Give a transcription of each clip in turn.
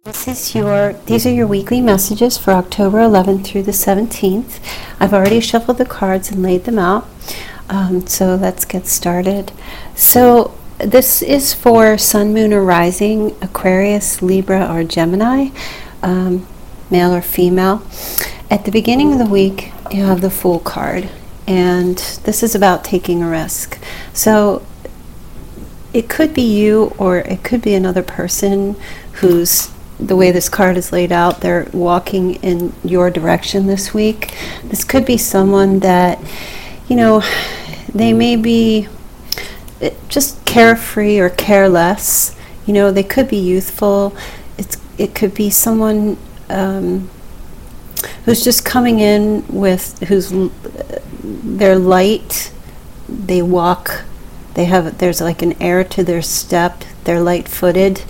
These are your weekly messages for October 11th through the 17th. I've already shuffled the cards and laid them out. So let's get started. So this is for Sun, Moon, or Rising, Aquarius, Libra, or Gemini, male or female. At the beginning of the week, you have the Fool card, and this is about taking a risk. So it could be you, or it could be another person who's, the way this card is laid out, they're walking in your direction this week. This could be someone that, they may be just carefree or careless. They could be youthful. It could be someone who's just coming in with, they're light, they walk, there's like an air to their step, they're light-footed.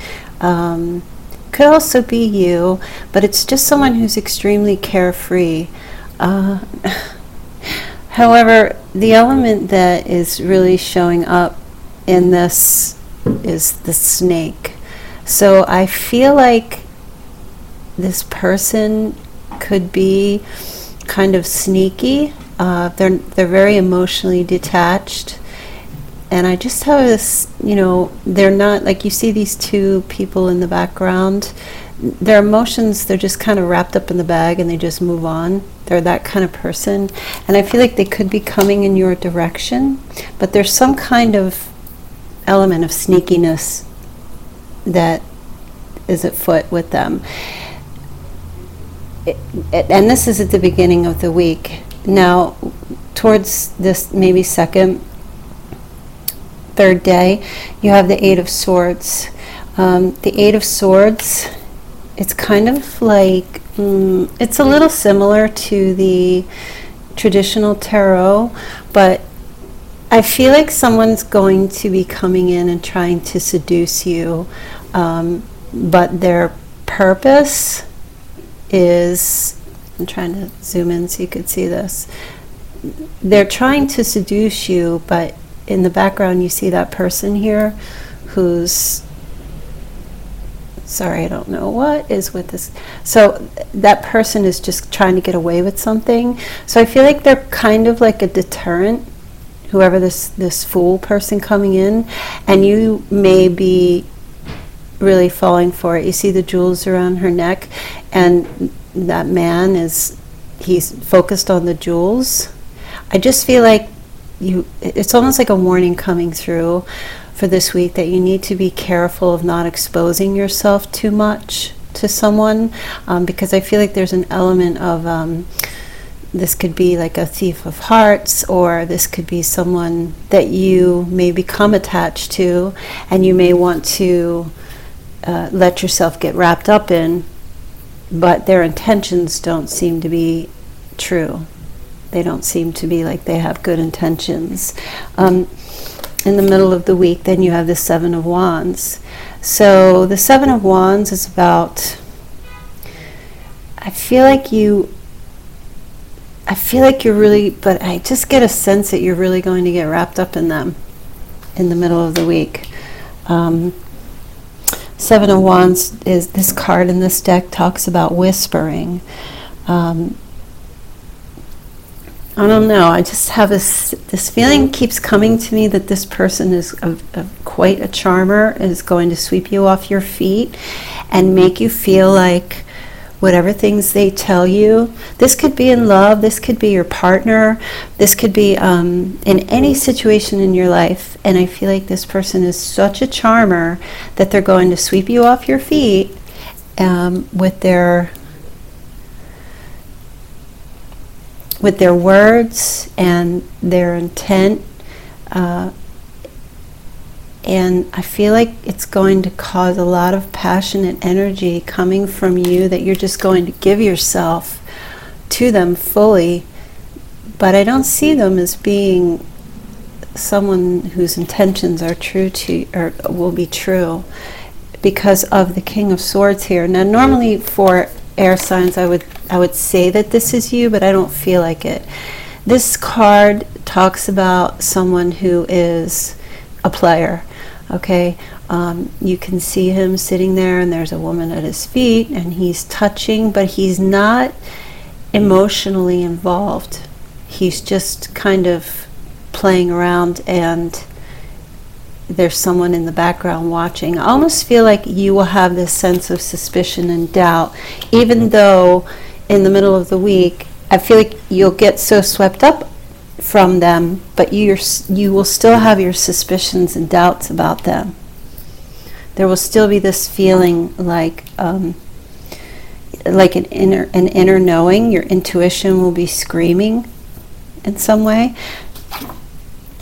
Could also be you, but it's just someone who's extremely carefree. However, the element that is really showing up in this is the snake. So I feel like this person could be kind of sneaky. They're very emotionally detached. And I just have this, they're not, like you see these two people in the background, their emotions, they're just kind of wrapped up in the bag and they just move on. They're that kind of person. And I feel like they could be coming in your direction, but there's some kind of element of sneakiness that is at foot with them. And this is at the beginning of the week. Now, towards this maybe third day, you have the Eight of Swords. The Eight of Swords, it's kind of like, it's a little similar to the traditional tarot, but I feel like someone's going to be coming in and trying to seduce you, but their purpose is, I'm trying to zoom in so you could see this. They're trying to seduce you, but in the background you see that person here who's, sorry, I don't know what is with this. So that person is just trying to get away with something. So I feel like they're kind of like a deterrent, whoever this Fool person coming in, and you may be really falling for it. You see the jewels around her neck, and that man he's focused on the jewels. I just feel like it's almost like a warning coming through for this week that you need to be careful of not exposing yourself too much to someone, because I feel like there's an element of this could be like a thief of hearts, or this could be someone that you may become attached to and you may want to let yourself get wrapped up in, but their intentions don't seem to be true. They don't seem to be like they have good intentions. In the middle of the week, then you have the Seven of Wands. So the Seven of Wands is about, I feel like you're really, but I just get a sense that you're really going to get wrapped up in them in the middle of the week. Seven of Wands is, this card in this deck talks about whispering. I don't know, I just have this feeling keeps coming to me that this person is quite a charmer, is going to sweep you off your feet and make you feel like whatever things they tell you, this could be in love, this could be your partner, this could be in any situation in your life, and I feel like this person is such a charmer that they're going to sweep you off your feet with their words and their intent, and I feel like it's going to cause a lot of passionate energy coming from you that you're just going to give yourself to them fully, but I don't see them as being someone whose intentions are true to, or will be true, because of the King of Swords here. Now normally for air signs I would say that this is you, but I don't feel like it. This card talks about someone who is a player. Okay, you can see him sitting there, and there's a woman at his feet, and he's touching, but he's not emotionally involved. He's just kind of playing around, and there's someone in the background watching. I almost feel like you will have this sense of suspicion and doubt, even though in the middle of the week, I feel like you'll get so swept up from them, but you will still have your suspicions and doubts about them. There will still be this feeling like an inner knowing. Your intuition will be screaming in some way,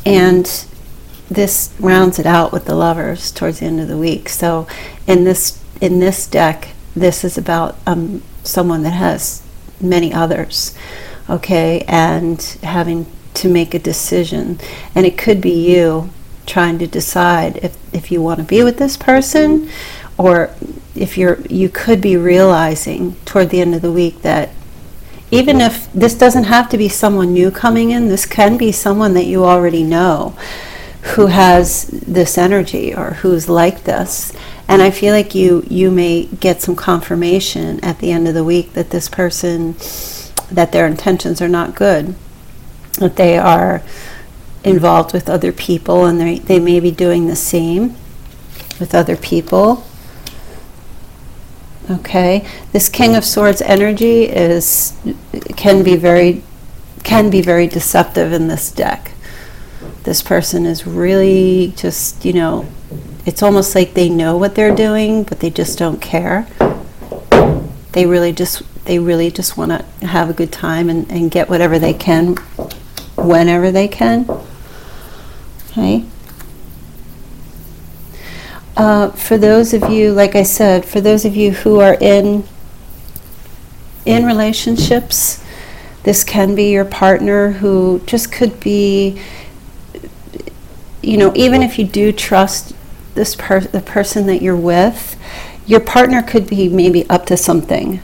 and this rounds it out with the Lovers towards the end of the week. So in this deck, this is about someone that has many others, okay, and having to make a decision. And it could be you trying to decide if you want to be with this person, or if you could be realizing toward the end of the week that even if this doesn't have to be someone new coming in, this can be someone that you already know who has this energy or who's like this. And I feel like you may get some confirmation at the end of the week that this person, that their intentions are not good, that they are involved with other people, and they may be doing the same with other people. Okay, this King of Swords energy can be very deceptive in this deck. This person is really just, it's almost like they know what they're doing, but they just don't care. They really just want to have a good time and get whatever they can, whenever they can. Okay. For those of you, like I said, for those of you who are in relationships, this can be your partner who just could be, even if you do trust the person that you're with, your partner could be maybe up to something.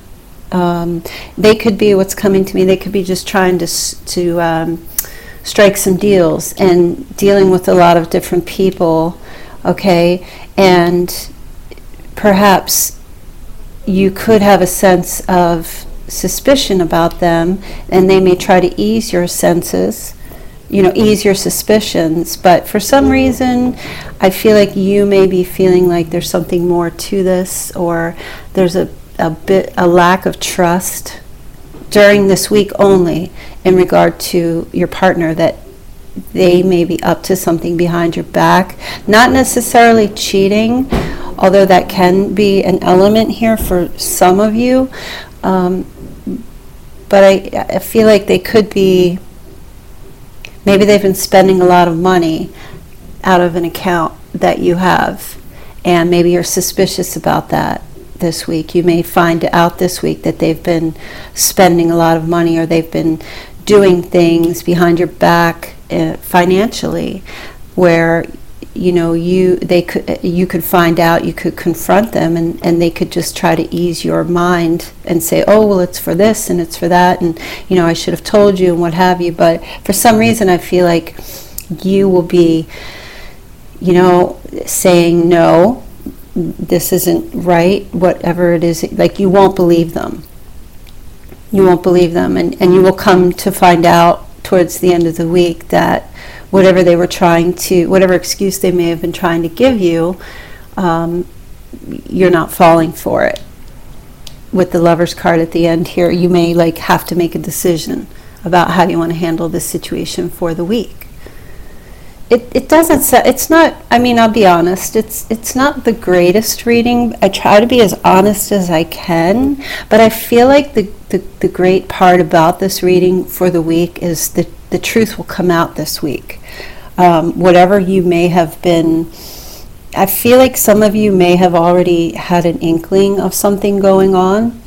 They could be, what's coming to me, they could be just trying to strike some deals and dealing with a lot of different people, okay? And perhaps you could have a sense of suspicion about them, and they may try to ease your senses, ease your suspicions, but for some reason I feel like you may be feeling like there's something more to this, or there's a lack of trust during this week only in regard to your partner, that they may be up to something behind your back. Not necessarily cheating, although that can be an element here for some of you, but I feel like they could be, maybe they've been spending a lot of money out of an account that you have, and maybe you're suspicious about that this week. You may find out this week that they've been spending a lot of money, or they've been doing things behind your back financially, where you could find out, you could confront them, and they could just try to ease your mind and say, oh, well, it's for this and it's for that, and I should have told you and what have you. But for some reason I feel like you will be saying, no, this isn't right, whatever it is. Like, you won't believe them, and you will come to find out towards the end of the week that whatever excuse they may have been trying to give you, you're not falling for it. With the Lover's card at the end here, you may have to make a decision about how you want to handle this situation for the week. It doesn't say, it's not, I'll be honest, it's not the greatest reading. I try to be as honest as I can, but I feel like the great part about this reading for the week is that the truth will come out this week. Whatever you may have been, I feel like some of you may have already had an inkling of something going on,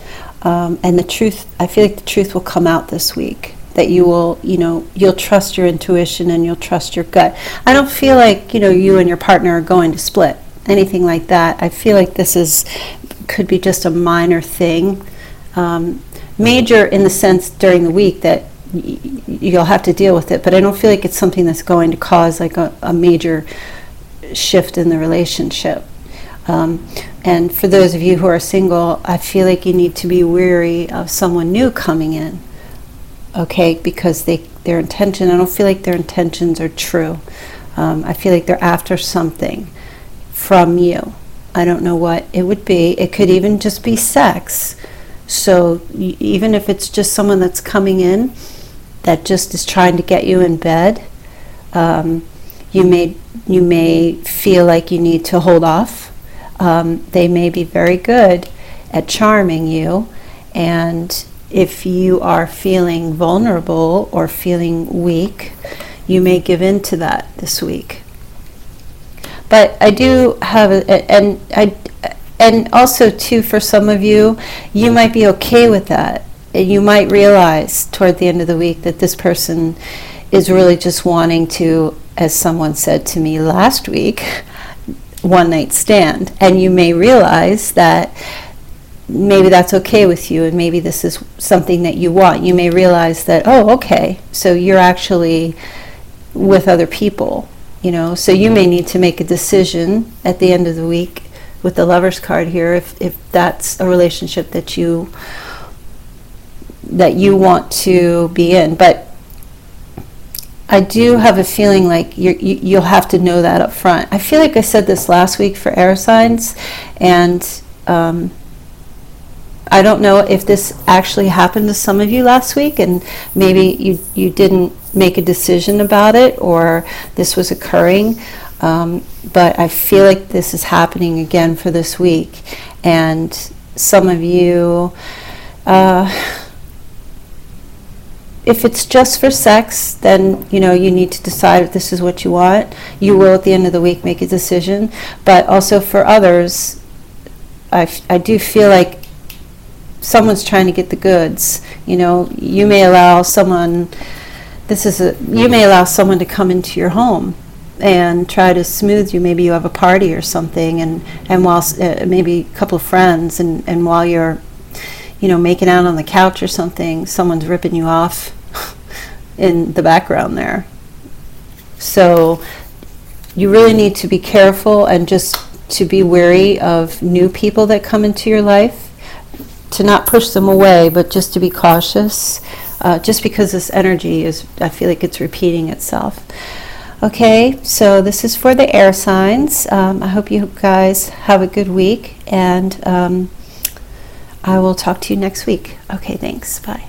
and I feel like the truth will come out this week. That you will, you'll trust your intuition and you'll trust your gut. I don't feel like, you and your partner are going to split, anything like that. I feel like this could be just a minor thing. Major in the sense during the week that you'll have to deal with it, but I don't feel like it's something that's going to cause a major shift in the relationship. And for those of you who are single, I feel like you need to be wary of someone new coming in, okay? Because their intention, I don't feel like their intentions are true. I feel like they're after something from you. I don't know what it would be. It could even just be sex. So even if it's just someone that's coming in that just is trying to get you in bed, you may feel like you need to hold off. They may be very good at charming you, and if you are feeling vulnerable or feeling weak, you may give in to that this week. But I do have, and also too, for some of you, you might be okay with that. You might realize toward the end of the week that this person is really just wanting to, as someone said to me last week, one night stand. And you may realize that maybe that's okay with you, and maybe this is something that you want. You may realize that, oh, okay, so you're actually with other people, so you may need to make a decision at the end of the week with the Lover's card here, if that's a relationship that you want to be in. But I do have a feeling like you'll have to know that up front. I feel like I said this last week for air signs, and I don't know if this actually happened to some of you last week, and maybe you didn't make a decision about it, or this was occurring, but I feel like this is happening again for this week. And some of you, if it's just for sex, then you need to decide if this is what you want. You will at the end of the week make a decision. But also for others, I do feel like someone's trying to get the goods. You may allow someone. You may allow someone to come into your home and try to smooth you. Maybe you have a party or something, and while maybe a couple of friends, and while you're making out on the couch or something, someone's ripping you off in the background there. So you really need to be careful, and just to be wary of new people that come into your life, to not push them away, but just to be cautious, just because this energy I feel like it's repeating itself. Okay, so this is for the air signs. I hope you guys have a good week, and I will talk to you next week. Okay, thanks. Bye.